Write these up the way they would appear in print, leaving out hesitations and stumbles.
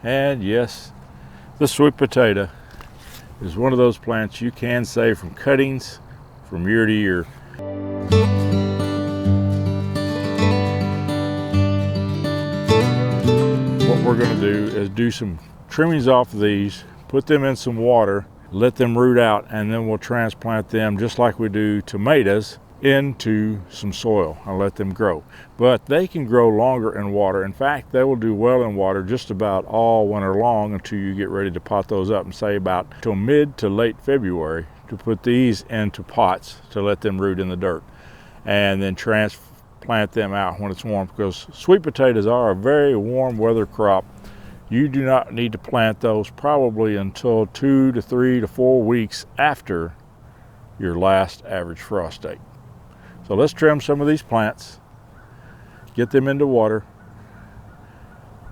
And yes, the sweet potato is one of those plants you can save from cuttings from year to year. What we're going to do is do some trimmings off of these, put them in some water, let them root out, and then we'll transplant them just like we do tomatoes into some soil and let them grow. But they can grow longer in water. In fact, they will do well in water just about all winter long until you get ready to pot those up, and say about till mid to late February to put these into pots to let them root in the dirt, and then transplant them out when it's warm, because sweet potatoes are a very warm weather crop. You do not need to plant those probably until 2 to 3 to 4 weeks after your last average frost date. So let's trim some of these plants, get them into water,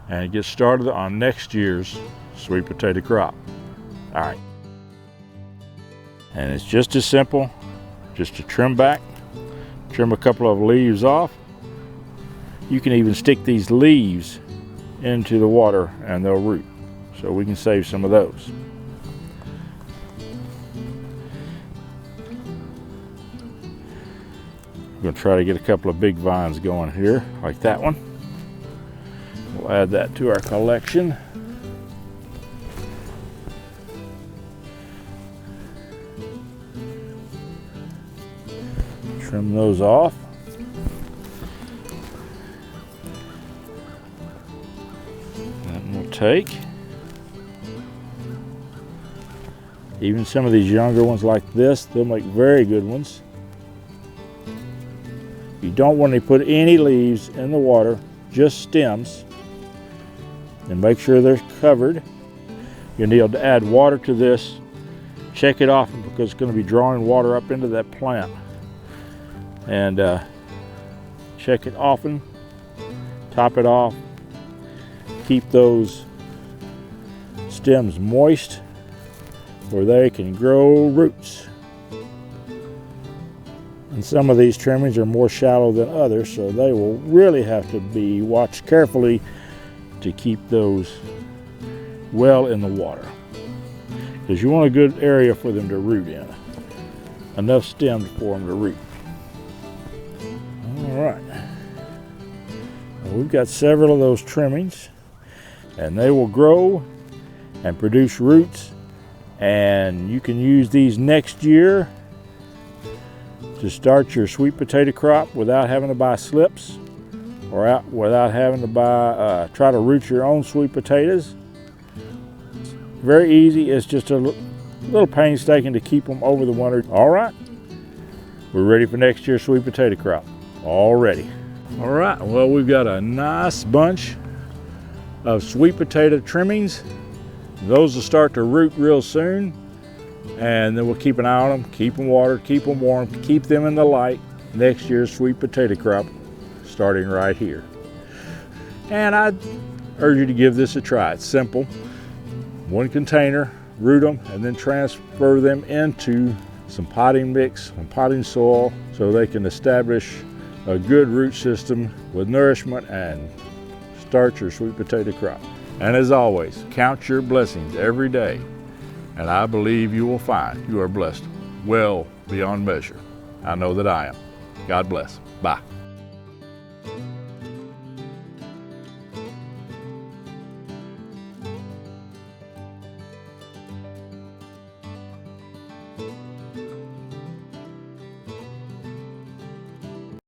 and get started on next year's sweet potato crop. All right. And it's just as simple, just to trim back, trim a couple of leaves off. You can even stick these leaves into the water and they'll root. So we can save some of those. I'm going to try to get a couple of big vines going here, like that one. We'll add that to our collection. Trim those off. And we'll take even some of these younger ones like this. They'll make very good ones. You don't want to put any leaves in the water, just stems, and make sure they're covered. You'll need to add water to this. Check it often, because it's going to be drawing water up into that plant. And check it often, top it off, keep those stems moist where they can grow roots. And some of these trimmings are more shallow than others, so they will really have to be watched carefully to keep those well in the water, because you want a good area for them to root in, enough stems for them to root. All right, well, we've got several of those trimmings, and they will grow and produce roots, and you can use these next year to start your sweet potato crop without having to buy slips, or without having to try to root your own sweet potatoes. Very easy. It's just a little painstaking to keep them over the winter. All right, we're ready for next year's sweet potato crop already. All right, well, we've got a nice bunch of sweet potato trimmings. Those will start to root real soon, and then we'll keep an eye on them, keep them watered, keep them warm, keep them in the light. Next year's sweet potato crop starting right here. And I'd urge you to give this a try. It's simple. One container, root them, and then transfer them into some potting mix, some potting soil, so they can establish a good root system with nourishment and start your sweet potato crop. And as always, count your blessings every day, and I believe you will find you are blessed well beyond measure. I know that I am. God bless. Bye.